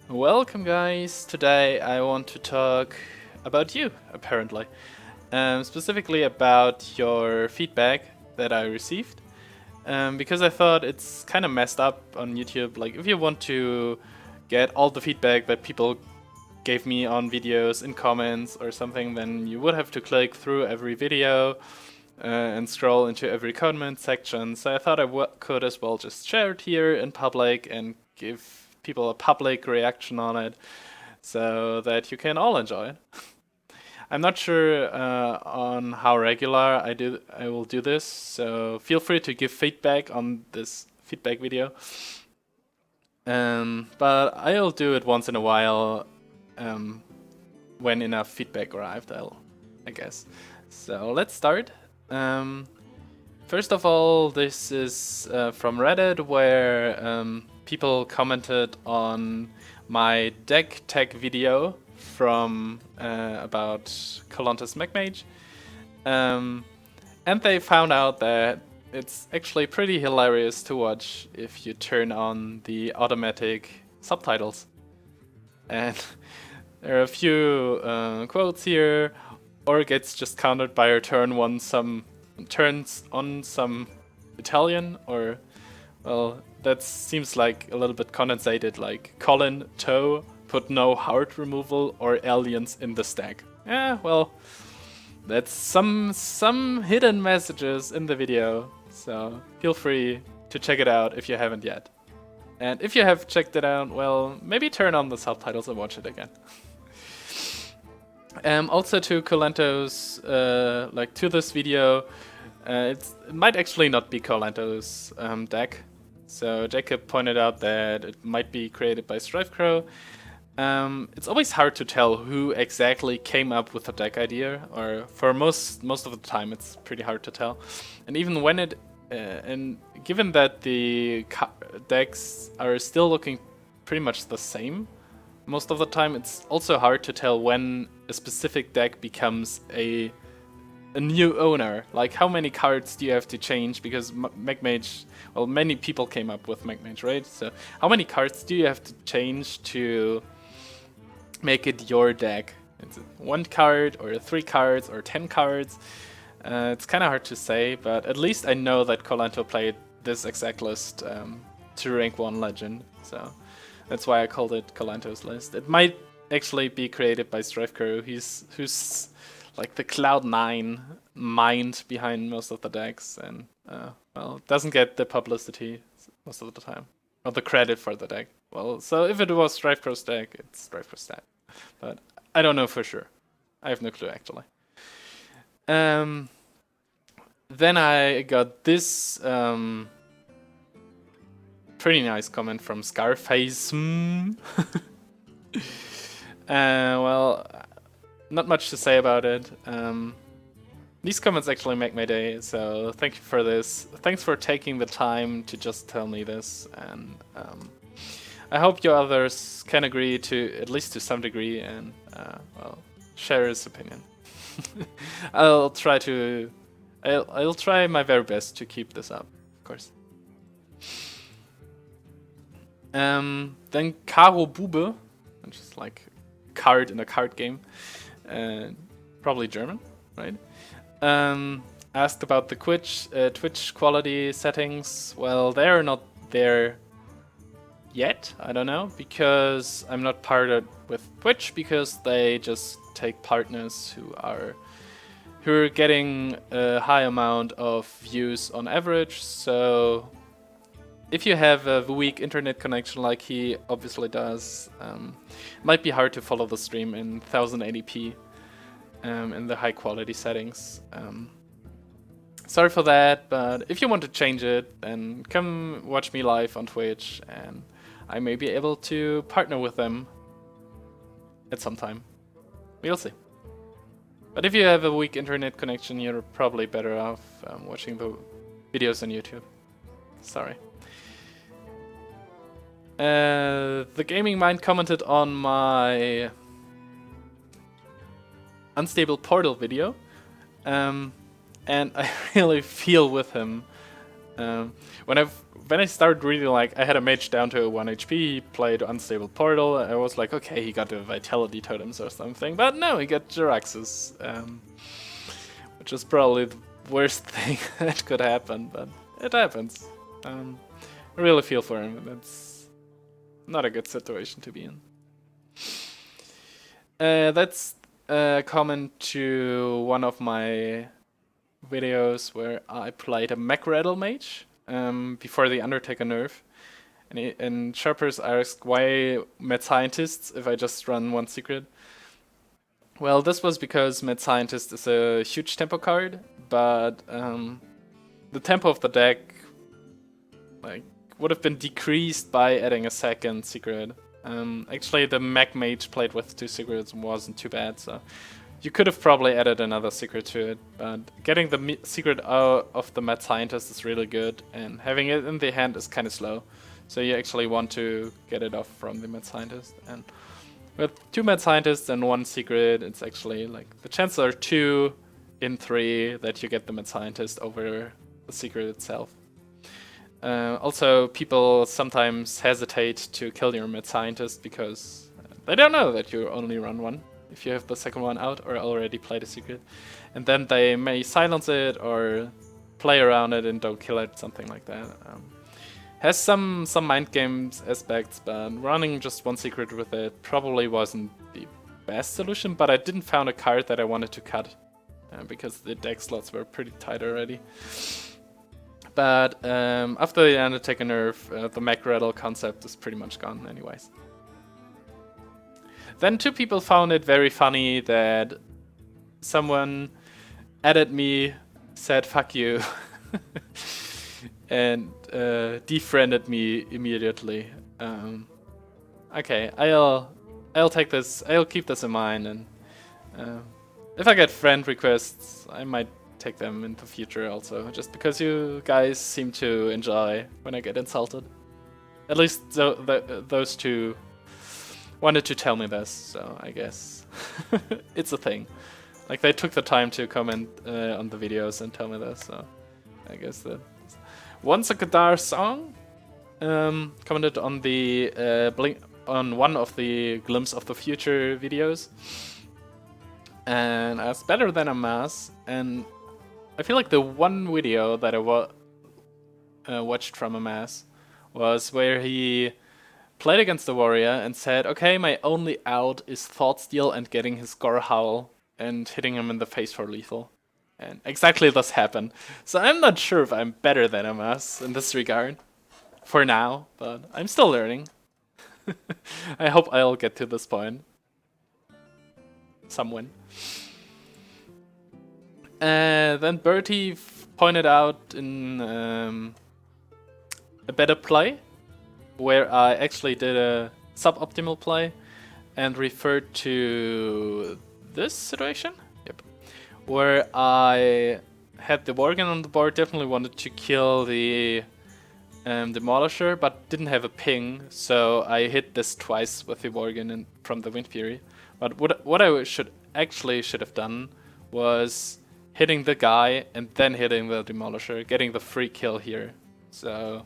Welcome, guys. Today I want to talk about you, apparently. Specifically about your feedback that I received. Because I thought it's kind of messed up on YouTube. Like, if you want to get all the feedback that people gave me on videos in comments or something, then you would have to click through every video and scroll into every comment section. So I thought I could as well just share it here in public and give people a public reaction on it so that you can all enjoy it. I'm not sure on how regular I will do this, so feel free to give feedback on this feedback video. But I'll do it once in a while when enough feedback arrived, I guess. So let's start. First of all, this is from Reddit, where people commented on my deck tech video from about Colon's MechMage, and they found out that it's actually pretty hilarious to watch if you turn on the automatic subtitles. And there are a few quotes here. Or gets just countered by a turn on some Italian, or well, that seems like a little bit condensated, like Colin toe put no heart removal or aliens in the stack. Yeah, well, that's some hidden messages in the video, so feel free to check it out if you haven't yet. And if you have checked it out, well, maybe turn on the subtitles and watch it again. Also to Colento's, to this video, it might actually not be Colento's deck. So Jacob pointed out that it might be created by Strifecrow. It's always hard to tell who exactly came up with the deck idea, or for most of the time it's pretty hard to tell. And even when and given that the decks are still looking pretty much the same, most of the time it's also hard to tell when a specific deck becomes a new owner. Like, how many cards do you have to change? Because MechMage, well, many people came up with MechMage, right? So how many cards do you have to change to make it your deck? Is it 1 card or 3 cards or 10 cards? It's kind of hard to say, but at least I know that Colento played this exact list to rank 1 legend. So that's why I called it Colento's list. It might actually be created by Strifecrow, who's like the Cloud9 mind behind most of the decks, and well, doesn't get the publicity most of the time, or the credit for the deck. Well, so if it was Strifecrow's deck, it's Strifecrow's deck, but I don't know for sure. I have no clue actually. Then I got this pretty nice comment from Scarface. Well, not much to say about it. These comments actually make my day, so thank you for this. Thanks for taking the time to just tell me this, and I hope you others can agree to, at least to some degree, and well, share his opinion. I'll try my very best to keep this up, of course. Then Karo Bube, which is like card in a card game, probably German, right? Asked about the Twitch quality settings. Well, they're not there yet. I don't know, because I'm not partnered with Twitch, because they just take partners who are getting a high amount of views on average. So if you have a weak internet connection like he obviously does, it might be hard to follow the stream in 1080p in the high quality settings. Sorry for that, but if you want to change it, then come watch me live on Twitch, and I may be able to partner with them at some time. We'll see. But if you have a weak internet connection, you're probably better off watching the videos on YouTube. Sorry. The Gaming Mind commented on my Unstable Portal video, and I really feel with him. When when I started reading, like, I had a mage down to 1 HP, he played Unstable Portal, I was like, okay, he got the Vitality Totems or something, but no, he got Jiraxes, which is probably the worst thing that could happen, but it happens. I really feel for him, and it's not a good situation to be in. That's a comment to one of my videos where I played a Mech Rattle Mage before the Undertaker nerf. And Sharpers asked why Mad Scientists if I just run one secret. Well, this was because Mad Scientist is a huge tempo card, but the tempo of the deck would have been decreased by adding a second secret. Actually, the Mech Mage played with 2 secrets wasn't too bad, so you could have probably added another secret to it, but getting the secret out of the Mad Scientist is really good, and having it in the hand is kind of slow. So you actually want to get it off from the Mad Scientist, and with 2 Mad Scientists and 1 secret, it's actually like the chances are 2 in 3 that you get the Mad Scientist over the secret itself. Also, people sometimes hesitate to kill your Mad Scientist because they don't know that you only run 1 if you have the second one out or already played a secret, and then they may silence it or play around it and don't kill it, something like that. Has some mind games aspects, but running just 1 secret with it probably wasn't the best solution, but I didn't found a card that I wanted to cut because the deck slots were pretty tight already. But after the Undertaker nerf, the Mech Rattle concept is pretty much gone anyways. Then 2 people found it very funny that someone added me, said fuck you, and defriended me immediately. Okay, I'll take this, I'll keep this in mind, and if I get friend requests, I might take them in the future also, just because you guys seem to enjoy when I get insulted. At least those 2 wanted to tell me this, so I guess it's a thing. Like, they took the time to comment on the videos and tell me this, so I guess that. Once a Gadar Song commented on the on one of the Glimpse of the Future videos and asked better than a mass, and I feel like the one video that I watched from a mass was where he played against the warrior and said, okay, my only out is Thought Steal and getting his Gore Howl and hitting him in the face for lethal. And exactly this happened. So I'm not sure if I'm better than MS in this regard. For now, but I'm still learning. I hope I'll get to this point. Some win. Then Bertie pointed out in a better play, where I actually did a suboptimal play and referred to this situation. Yep. Where I had the Worgen on the board, definitely wanted to kill the Demolisher, but didn't have a ping, so I hit this twice with the Worgen from the Wind Fury. But what I should have done was hitting the guy and then hitting the Demolisher, getting the free kill here. So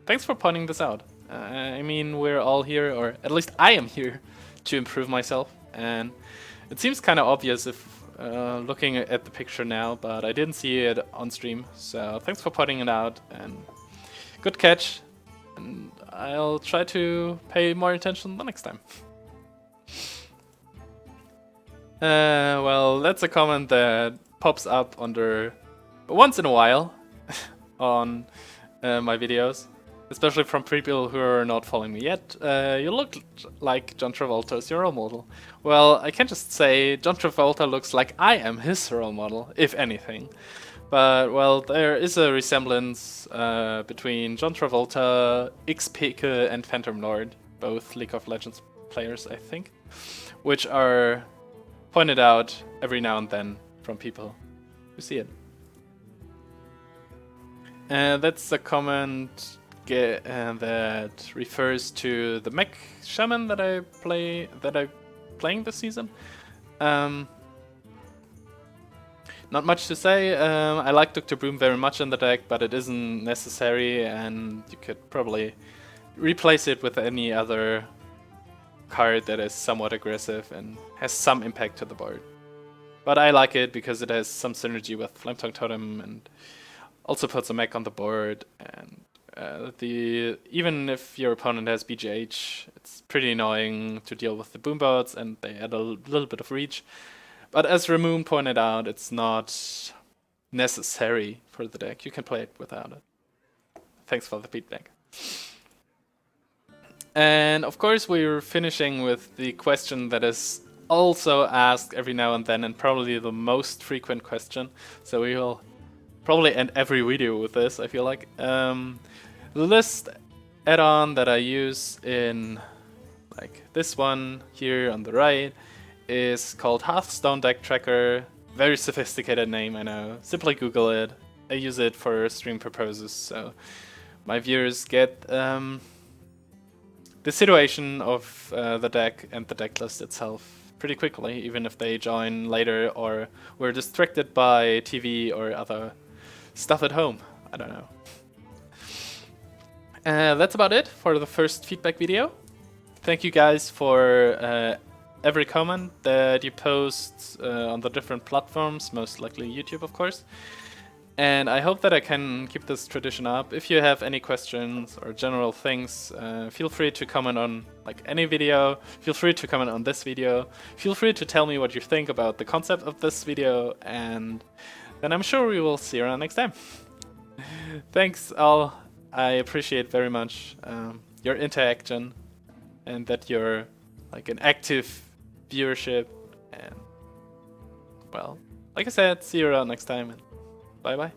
thanks for pointing this out. I mean, we're all here, or at least I am here, to improve myself, and it seems kind of obvious if looking at the picture now, but I didn't see it on stream, so thanks for pointing it out, and good catch, and I'll try to pay more attention the next time. Well, that's a comment that pops up under once in a while on my videos, especially from people who are not following me yet. You look like John Travolta's your role model. Well, I can just say John Travolta looks like I am his role model, if anything. But, well, there is a resemblance between John Travolta, X-Peke, and Phantom Lord, both League of Legends players, I think, which are pointed out every now and then from people who see it. That's a comment that refers to the mech shaman that I'm playing this season. Not much to say. I like Dr. Broom very much in the deck, but it isn't necessary, and you could probably replace it with any other card that is somewhat aggressive and has some impact to the board. But I like it because it has some synergy with Flametongue Totem and also puts a mech on the board. And even if your opponent has BGH, it's pretty annoying to deal with the boombots, and they add a little bit of reach. But as Ramoon pointed out, it's not necessary for the deck. You can play it without it. Thanks for the feedback. And of course, we're finishing with the question that is also asked every now and then, and probably the most frequent question. So we will probably end every video with this, I feel like. The list add-on that I use in like this one here on the right is called Hearthstone Deck Tracker. Very sophisticated name, I know. Simply Google it. I use it for stream purposes, so my viewers get the situation of the deck and the deck list itself pretty quickly, even if they join later or were distracted by TV or other stuff at home. I don't know. That's about it for the first feedback video. Thank you guys for every comment that you post on the different platforms, most likely YouTube, of course. And I hope that I can keep this tradition up. If you have any questions or general things, feel free to comment on like any video. Feel free to comment on this video. Feel free to tell me what you think about the concept of this video, and then I'm sure we will see you around next time. Thanks all. I appreciate very much your interaction and that you're like an active viewership. And well, like I said, see you around next time. Bye bye.